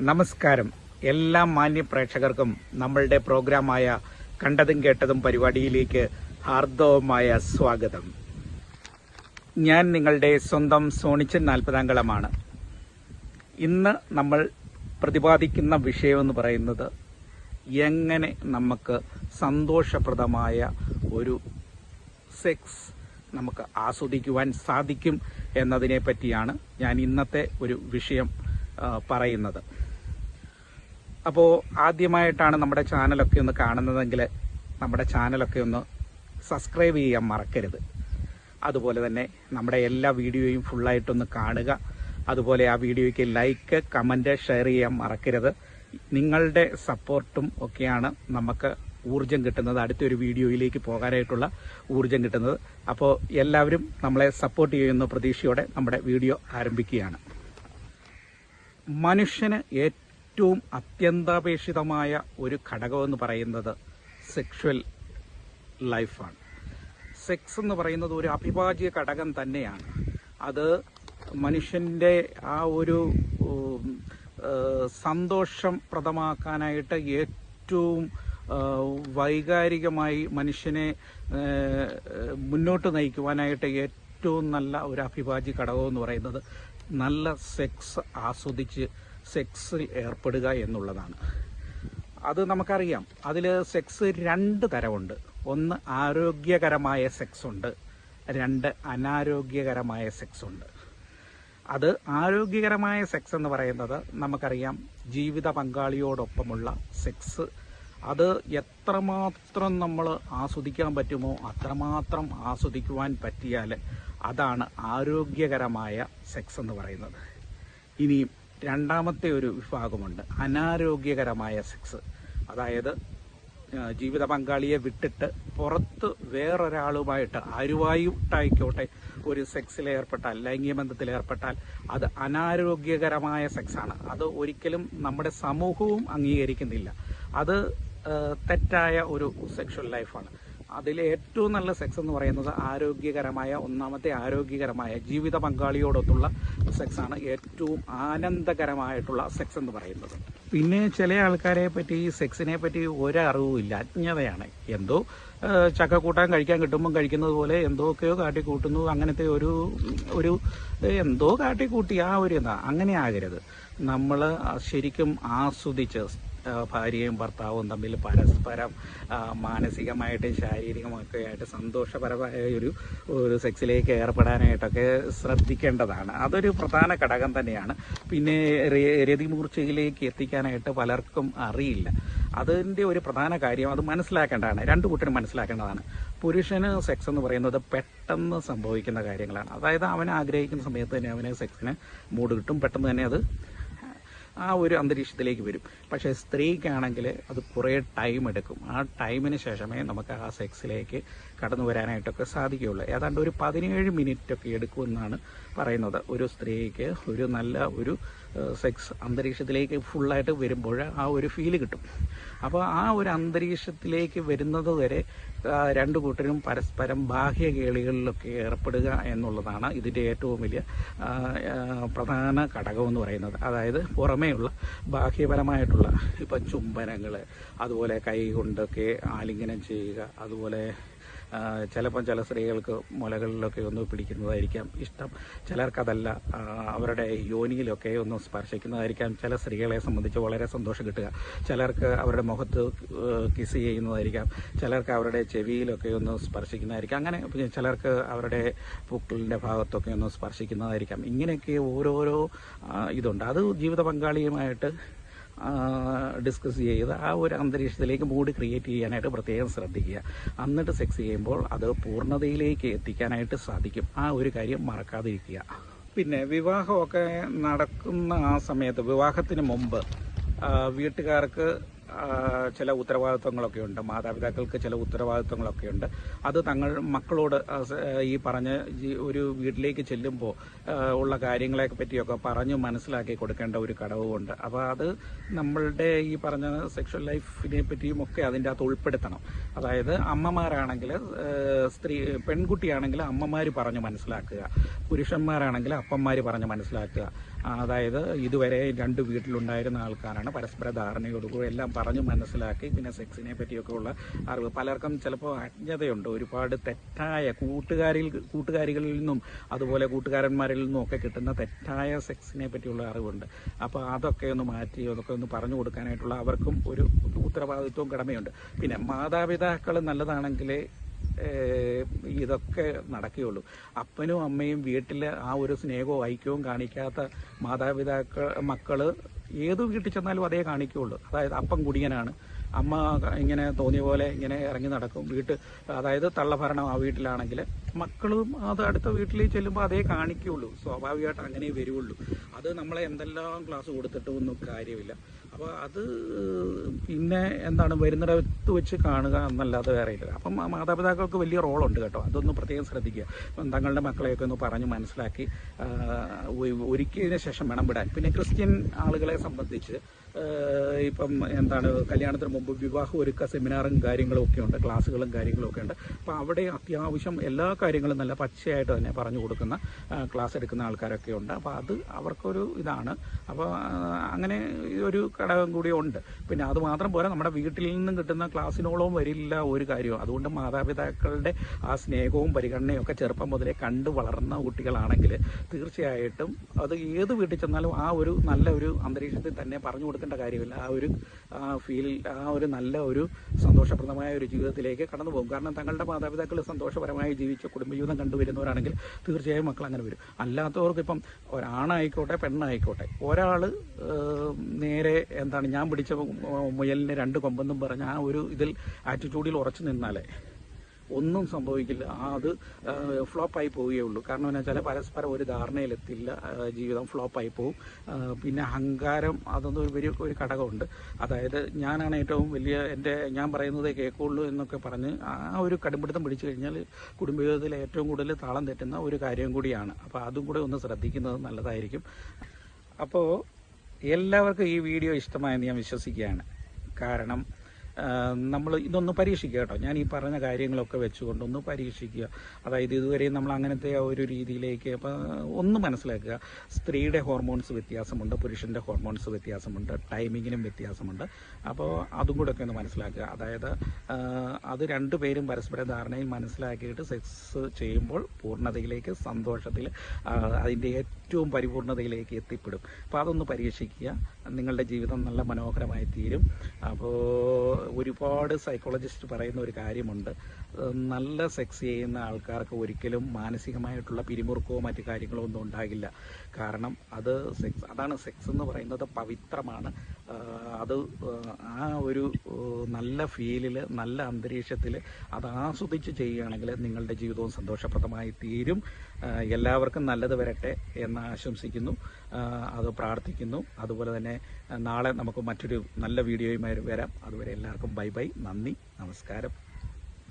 നമസ്കാരം. എല്ലാ മാന്യ പ്രേക്ഷകർക്കും നമ്മളുടെ പ്രോഗ്രാമായ കണ്ടതും കേട്ടതും പരിപാടിയിലേക്ക് ഹാർദവമായ സ്വാഗതം. ഞാൻ നിങ്ങളുടെ സ്വന്തം സോണിച്ചൻ 40 ഇന്ന് നമ്മൾ പ്രതിപാദിക്കുന്ന വിഷയമെന്ന് പറയുന്നത് എങ്ങനെ നമുക്ക് സന്തോഷപ്രദമായ ഒരു സെക്സ് നമുക്ക് ആസ്വദിക്കുവാൻ സാധിക്കും എന്നതിനെ പറ്റിയാണ് ഞാൻ ഇന്നത്തെ ഒരു വിഷയം പറയുന്നത്. അപ്പോൾ ആദ്യമായിട്ടാണ് നമ്മുടെ ചാനലൊക്കെ ഒന്ന് കാണുന്നതെങ്കിൽ നമ്മുടെ ചാനലൊക്കെ ഒന്ന് സബ്സ്ക്രൈബ് ചെയ്യാൻ മറക്കരുത്. അതുപോലെ തന്നെ നമ്മുടെ എല്ലാ വീഡിയോയും ഫുള്ളായിട്ടൊന്ന് കാണുക. അതുപോലെ ആ വീഡിയോയ്ക്ക് ലൈക്ക്, കമൻറ്റ്, ഷെയർ ചെയ്യാൻ മറക്കരുത്. നിങ്ങളുടെ സപ്പോർട്ടും ഒക്കെയാണ് നമുക്ക് ഊർജം കിട്ടുന്നത്, അടുത്തൊരു വീഡിയോയിലേക്ക് പോകാനായിട്ടുള്ള ഊർജം കിട്ടുന്നത്. അപ്പോൾ എല്ലാവരും നമ്മളെ സപ്പോർട്ട് ചെയ്യുന്ന പ്രതീക്ഷയോടെ നമ്മുടെ വീഡിയോ ആരംഭിക്കുകയാണ്. മനുഷ്യന് ഏറ്റവും അത്യന്താപേക്ഷിതമായ ഒരു ഘടകമെന്ന് പറയുന്നത് സെക്ഷുവൽ ലൈഫാണ്. സെക്സ് എന്ന് പറയുന്നത് ഒരു അവിഭാജ്യ ഘടകം തന്നെയാണ്. അത് മനുഷ്യൻ്റെ ആ ഒരു സന്തോഷം പ്രദമാക്കാനായിട്ട് ഏറ്റവും വൈകാരികമായി മനുഷ്യനെ മുന്നോട്ട് നയിക്കുവാനായിട്ട് ഏറ്റവും നല്ല ഒരു അവിഭാജ്യ ഘടകം എന്ന് പറയുന്നത് നല്ല സെക്സ് ആസ്വദിച്ച് സെക്സിൽ ഏർപ്പെടുക എന്നുള്ളതാണ്. അത് നമുക്കറിയാം. അതിൽ സെക്സ് 2 തരമുണ്ട്. ഒന്ന് ആരോഗ്യകരമായ സെക്സ് ഉണ്ട്, 2 അനാരോഗ്യകരമായ സെക്സ് ഉണ്ട്. അത് ആരോഗ്യകരമായ സെക്സ് എന്ന് പറയുന്നത് നമുക്കറിയാം, ജീവിത പങ്കാളിയോടൊപ്പമുള്ള സെക്സ്. അത് എത്രമാത്രം നമ്മൾ ആസ്വദിക്കാൻ പറ്റുമോ അത്രമാത്രം ആസ്വദിക്കുവാൻ പറ്റിയാൽ അതാണ് ആരോഗ്യകരമായ സെക്സ് എന്ന് പറയുന്നത്. ഇനിയും രണ്ടാമത്തെ ഒരു വിഭാഗമുണ്ട്, അനാരോഗ്യകരമായ സെക്സ്. അതായത് ജീവിത പങ്കാളിയെ വിട്ടിട്ട് പുറത്ത് വേറൊരാളുമായിട്ട് ആരുമായിട്ടായിക്കോട്ടെ ഒരു സെക്സിൽ ഏർപ്പെട്ടാൽ, ലൈംഗിക ബന്ധത്തിൽ ഏർപ്പെട്ടാൽ അത് അനാരോഗ്യകരമായ സെക്സാണ്. അത് ഒരിക്കലും നമ്മുടെ സമൂഹവും അംഗീകരിക്കുന്നില്ല. അത് തെറ്റായ ഒരു സെക്ഷൽ ലൈഫാണ്. അതിലെ ഏറ്റവും നല്ല സെക്സ് എന്ന് പറയുന്നത് ഒന്നാമത്തെ ആരോഗ്യകരമായ ജീവിത പങ്കാളിയോടൊത്തുള്ള സെക്സാണ് ഏറ്റവും ആനന്ദകരമായിട്ടുള്ള സെക്സ് എന്ന് പറയുന്നത്. പിന്നെ ചില ആൾക്കാരെ പറ്റി സെക്സിനെ പറ്റി ഒരറിവുമില്ല, അജ്ഞതയാണ്. എന്തോ ചക്കക്കൂട്ടാൻ കഴിക്കാൻ കിട്ടുമ്പം കഴിക്കുന്നത് പോലെ എന്തൊക്കെയോ കാട്ടിക്കൂട്ടുന്നു. അങ്ങനത്തെ ഒരു എന്തോ കാട്ടിക്കൂട്ടി ആ ഒരു അങ്ങനെ ആകരുത്. നമ്മൾ ശരിക്കും ആസ്വദിച്ച് ഭാര്യയും ഭർത്താവും തമ്മിൽ പരസ്പരം മാനസികമായിട്ടും ശാരീരികമൊക്കെ ആയിട്ട് സന്തോഷപരമായ ഒരു സെക്സിലേക്ക് ഏർപ്പെടാനായിട്ടൊക്കെ ശ്രദ്ധിക്കേണ്ടതാണ്. അതൊരു പ്രധാന ഘടകം തന്നെയാണ്. പിന്നെ രതിമൂർച്ചയിലേക്ക് എത്തിക്കാനായിട്ട് പലർക്കും അറിയില്ല. അതിൻ്റെ ഒരു പ്രധാന കാര്യം അത് മനസ്സിലാക്കേണ്ടതാണ്, 2 കൂട്ടരും മനസ്സിലാക്കേണ്ടതാണ്. പുരുഷന് സെക്സ് എന്ന് പറയുന്നത് പെട്ടെന്ന് സംഭവിക്കുന്ന കാര്യങ്ങളാണ്. അതായത് അവൻ ആഗ്രഹിക്കുന്ന സമയത്ത് തന്നെ അവന് സെക്സിന് മൂഡ് കിട്ടും, പെട്ടെന്ന് തന്നെ അത് ആ ഒരു അന്തരീക്ഷത്തിലേക്ക് വരും. പക്ഷേ സ്ത്രീക്കാണെങ്കിൽ അത് കുറേ ടൈം എടുക്കും. ആ ടൈമിന് ശേഷമേ നമുക്ക് ആ സെക്സിലേക്ക് കടന്നു വരാനായിട്ടൊക്കെ സാധിക്കുകയുള്ളൂ. ഏതാണ്ട് ഒരു 17 മിനിറ്റൊക്കെ എടുക്കുമെന്നാണ് പറയുന്നത്. ഒരു സ്ത്രീക്ക് ഒരു നല്ല ഒരു സെക്സ് അന്തരീക്ഷത്തിലേക്ക് ഫുള്ളായിട്ട് വരുമ്പോൾ ആ ഒരു ഫീല് കിട്ടും. അപ്പോൾ ആ ഒരു അന്തരീക്ഷത്തിലേക്ക് വരുന്നത് വരെ 2 കൂട്ടരും പരസ്പരം ബാഹ്യ കേളികളിലൊക്കെ ഏർപ്പെടുക എന്നുള്ളതാണ് ഇതിൻ്റെ ഏറ്റവും വലിയ പ്രധാന ഘടകമെന്ന് പറയുന്നത്. അതായത് പുറമേയുള്ള ബാഹ്യപരമായിട്ടുള്ള ഇപ്പം ചുംബനങ്ങൾ, അതുപോലെ കൈ കൊണ്ടൊക്കെ ആലിംഗനം ചെയ്യുക, അതുപോലെ ചിലപ്പം ചില സ്ത്രീകൾക്ക് മുലകളിലൊക്കെ ഒന്ന് പിടിക്കുന്നതായിരിക്കാം ഇഷ്ടം. ചിലർക്കതല്ല, അവരുടെ യോനിയിലൊക്കെ ഒന്ന് സ്പർശിക്കുന്നതായിരിക്കാം ചില സ്ത്രീകളെ സംബന്ധിച്ച് വളരെ സന്തോഷം കിട്ടുക. ചിലർക്ക് അവരുടെ മുഖത്ത് കിസ് ചെയ്യുന്നതായിരിക്കാം, ചിലർക്ക് അവരുടെ ചെവിയിലൊക്കെ ഒന്ന് സ്പർശിക്കുന്നതായിരിക്കാം, അങ്ങനെ ചിലർക്ക് അവരുടെ പൂക്കളിൻ്റെ ഭാഗത്തൊക്കെ ഒന്ന് സ്പർശിക്കുന്നതായിരിക്കാം. ഇങ്ങനെയൊക്കെ ഓരോരോ ഇതുണ്ട്. അത് ജീവിത പങ്കാളിയുമായിട്ട് ഡിസ്കസ് ചെയ്ത് ആ ഒരു അന്തരീക്ഷത്തിലേക്ക് മൂഡ് ക്രിയേറ്റ് ചെയ്യാനായിട്ട് പ്രത്യേകം ശ്രദ്ധിക്കുക. എന്നിട്ട് സെക്സ് ചെയ്യുമ്പോൾ അത് പൂർണ്ണതയിലേക്ക് എത്തിക്കാനായിട്ട് സാധിക്കും. ആ ഒരു കാര്യം മറക്കാതിരിക്കുക. പിന്നെ വിവാഹമൊക്കെ നടക്കുന്ന ആ സമയത്ത്, വിവാഹത്തിന് മുമ്പ് വീട്ടുകാർക്ക് ചില ഉത്തരവാദിത്വങ്ങളൊക്കെ ഉണ്ട്, മാതാപിതാക്കൾക്ക് ചില ഉത്തരവാദിത്വങ്ങളൊക്കെ ഉണ്ട്. അത് മക്കളോട് ഈ പറഞ്ഞ ഒരു വീട്ടിലേക്ക് ചെല്ലുമ്പോൾ ഉള്ള കാര്യങ്ങളെ പറ്റിയൊക്കെ പറഞ്ഞു മനസ്സിലാക്കി കൊടുക്കേണ്ട ഒരു ഘടകമുണ്ട്. അപ്പോൾ അത് നമ്മളുടെ ഈ പറഞ്ഞ സെക്ഷൽ ലൈഫിനെ പറ്റിയും ഒക്കെ അതിൻ്റെ അകത്ത് ഉൾപ്പെടുത്തണം. അതായത് അമ്മമാരാണെങ്കിൽ പെൺകുട്ടിയാണെങ്കിൽ അമ്മമാർ പറഞ്ഞ് മനസ്സിലാക്കുക, പുരുഷന്മാരാണെങ്കിൽ അപ്പന്മാർ പറഞ്ഞ് മനസ്സിലാക്കുക. അതായത് ഇതുവരെ 2 വീട്ടിലുണ്ടായിരുന്ന ആൾക്കാരാണ്. പരസ്പര ധാരണയോടുകൂടി എല്ലാം പറഞ്ഞു മനസ്സിലാക്കി പിന്നെ സെക്സിനെ പറ്റിയൊക്കെ ഉള്ള അറിവ്. പലർക്കും ചിലപ്പോൾ അജ്ഞതയുണ്ട്, ഒരുപാട് തെറ്റായ കൂട്ടുകാരികളിൽ നിന്നും അതുപോലെ കൂട്ടുകാരന്മാരിൽ നിന്നും ഒക്കെ കിട്ടുന്ന തെറ്റായ സെക്സിനെ പറ്റിയുള്ള അറിവുണ്ട്. അപ്പോൾ അതൊക്കെ ഒന്ന് മാറ്റി അതൊക്കെ ഒന്ന് പറഞ്ഞു കൊടുക്കാനായിട്ടുള്ള അവർക്കും ഒരു ഉത്തരവാദിത്വവും കടമയുണ്ട്. പിന്നെ മാതാപിതാക്കൾ നല്ലതാണെങ്കിൽ ഇതൊക്കെ നടക്കുകയുള്ളൂ. അപ്പനും അമ്മയും വീട്ടിൽ ആ ഒരു സ്നേഹവും ഐക്യവും കാണിക്കാത്ത മക്കള് ഏത് വീട്ടിൽ ചെന്നാലും അതേ കാണിക്കുകയുള്ളൂ. അതായത് അപ്പം കുടിയനാണ്, അമ്മ ഇങ്ങനെ തോന്നിയ പോലെ ഇങ്ങനെ ഇറങ്ങി നടക്കും. അതായത് തള്ളഭരണം ആ വീട്ടിലാണെങ്കിൽ മക്കളും അത് അടുത്ത വീട്ടിൽ ചെല്ലുമ്പോൾ അതേ കാണിക്കുകയുള്ളൂ. സ്വാഭാവികമായിട്ട് അങ്ങനെ വരുള്ളൂ. അത് നമ്മളെ എന്തെല്ലാം ക്ലാസ് കൊടുത്തിട്ടും ഒന്നും കാര്യമില്ല. അപ്പോൾ അത് പിന്നെ വരുന്നിടത്ത് വെച്ച് കാണുക എന്നല്ലാതെ വേറെ ഇല്ല. അപ്പം മാതാപിതാക്കൾക്ക് വലിയ റോളുണ്ട് കേട്ടോ. അതൊന്ന് പ്രത്യേകം ശ്രദ്ധിക്കുക. തങ്ങളുടെ മക്കളെയൊക്കെ ഒന്ന് പറഞ്ഞ് മനസ്സിലാക്കി ഒരുക്കിയതിന് ശേഷം വേണം വിടാൻ. പിന്നെ ക്രിസ്ത്യൻ ആളുകളെ സംബന്ധിച്ച് ഇപ്പം കല്യാണത്തിന് മുമ്പ് വിവാഹ ഒരുക്ക സെമിനാറും കാര്യങ്ങളും ഒക്കെ ഉണ്ട്, ക്ലാസ്സുകളും കാര്യങ്ങളും ഒക്കെ ഉണ്ട്. അപ്പോൾ അവിടെ അത്യാവശ്യം എല്ലാ കാര്യങ്ങളും നല്ല പച്ചയായിട്ട് തന്നെ പറഞ്ഞു കൊടുക്കുന്ന ക്ലാസ് എടുക്കുന്ന ആൾക്കാരൊക്കെ ഉണ്ട്. അപ്പോൾ അത് അവർക്കൊരു ഇതാണ്. അപ്പോൾ അങ്ങനെ ഒരു ഘടകം കൂടി ഉണ്ട്. പിന്നെ അത് മാത്രം പോരാ, നമ്മുടെ വീട്ടിൽ നിന്നും കിട്ടുന്ന ക്ലാസ്സിനോളവും വരില്ല ഒരു കാര്യവും. അതുകൊണ്ട് മാതാപിതാക്കളുടെ ആ സ്നേഹവും പരിഗണനയും ഒക്കെ ചെറുപ്പം മുതലേ കണ്ടു വളർന്ന കുട്ടികളാണെങ്കിൽ തീർച്ചയായിട്ടും അത് ഏത് വീട്ടിൽ ചെന്നാലും ആ ഒരു നല്ല ഒരു അന്തരീക്ഷത്തിൽ തന്നെ പറഞ്ഞു കൊടുക്കേണ്ട കാര്യമില്ല. ആ ഒരു നല്ല ഒരു സന്തോഷപ്രദമായ ഒരു ജീവിതത്തിലേക്ക് കടന്നു പോകും. കാരണം തങ്ങളുടെ മാതാപിതാക്കൾ സന്തോഷപരമായി ജീവിച്ച കുടുംബജീവിതം കണ്ടുവരുന്നവരാണെങ്കിൽ തീർച്ചയായും മക്കൾ അങ്ങനെ വരും. അല്ലാത്തവർക്ക് ഇപ്പം ഒരാണായിക്കോട്ടെ പെണ്ണായിക്കോട്ടെ, ഒരാൾ നേരെ ഞാൻ പിടിച്ച മുയലിന് 2 കൊമ്പെന്നും പറഞ്ഞ ആ ഒരു ആറ്റിറ്റ്യൂഡിൽ ഉറച്ചു നിന്നാലേ ഒന്നും സംഭവിക്കില്ല. അത് ഫ്ലോപ്പായി പോവുകയുള്ളൂ. കാരണം എന്താ വെച്ചാൽ പരസ്പരം ഒരു ധാരണയിലെത്തില്ല, ജീവിതം ഫ്ലോപ്പായി പോവും. പിന്നെ അഹങ്കാരം, അതൊന്നും ഒരു ഘടകമുണ്ട്. അതായത് ഞാനാണ് ഏറ്റവും വലിയ, ഞാൻ പറയുന്നതേ കേൾക്കുള്ളൂ എന്നൊക്കെ പറഞ്ഞ് ആ ഒരു കടുംപിടുത്തം പിടിച്ചു കഴിഞ്ഞാൽ കുടുംബജീവിതത്തിൽ ഏറ്റവും കൂടുതൽ താളം തെറ്റുന്ന ഒരു കാര്യം കൂടിയാണ്. അപ്പോൾ അതും കൂടെ ഒന്ന് ശ്രദ്ധിക്കുന്നത് നല്ലതായിരിക്കും. അപ്പോൾ എല്ലാവർക്കും ഈ വീഡിയോ ഇഷ്ടമായെന്ന് ഞാൻ വിശ്വസിക്കുകയാണ്. കാരണം നമ്മൾ ഇതൊന്ന് പരീക്ഷിക്കുക കേട്ടോ. ഞാൻ ഈ പറഞ്ഞ കാര്യങ്ങളൊക്കെ വെച്ചുകൊണ്ടൊന്ന് പരീക്ഷിക്കുക. അതായത് ഇതുവരെയും നമ്മൾ അങ്ങനത്തെ ഒരു രീതിയിലേക്ക് ഒന്ന് മനസ്സിലാക്കുക. സ്ത്രീയുടെ ഹോർമോൺസ് വ്യത്യാസമുണ്ട്, പുരുഷൻ്റെ ഹോർമോൺസ് വ്യത്യാസമുണ്ട്, ടൈമിങ്ങിനും വ്യത്യാസമുണ്ട്. അപ്പോൾ അതും കൂടെ ഒക്കെ ഒന്ന് മനസ്സിലാക്കുക. അതായത് അത് 2 പേരും പരസ്പര ധാരണയിൽ മനസ്സിലാക്കിയിട്ട് സെക്സ് ചെയ്യുമ്പോൾ പൂർണ്ണതയിലേക്ക്, സന്തോഷത്തിൽ, അതിൻ്റെ ഏറ്റവും പരിപൂർണതയിലേക്ക് എത്തിപ്പെടും. അപ്പോൾ അതൊന്ന് പരീക്ഷിക്കുക. നിങ്ങളുടെ ജീവിതം നല്ല മനോഹരമായി തീരും. അപ്പോൾ ഒരുപാട് സൈക്കോളജിസ്റ്റ് പറയുന്ന ഒരു കാര്യമുണ്ട്, നല്ല സെക്സ് ചെയ്യുന്ന ആൾക്കാർക്ക് ഒരിക്കലും മാനസികമായിട്ടുള്ള പിരിമുറുക്കമോ മറ്റു കാര്യങ്ങളോ ഒന്നും ഉണ്ടാകില്ല. കാരണം അതാണ് സെക്സ് എന്ന് പറയുന്നത് പവിത്രമാണ്. അത് ആ ഒരു നല്ല ഫീലിൽ, നല്ല അന്തരീക്ഷത്തിൽ അത് ആസ്വദിച്ച് ചെയ്യുകയാണെങ്കിൽ നിങ്ങളുടെ ജീവിതവും സന്തോഷപ്രദമായി തീരും. എല്ലാവർക്കും നല്ലത് വരട്ടെ എന്ന് ആശംസിക്കുന്നു, അത് പ്രാർത്ഥിക്കുന്നു. അതുപോലെ തന്നെ നാളെ നമുക്ക് മറ്റൊരു നല്ല വീഡിയോയുമായി വരാം. അതുവരെ എല്ലാവർക്കും ബൈ ബൈ, നന്ദി, നമസ്കാരം.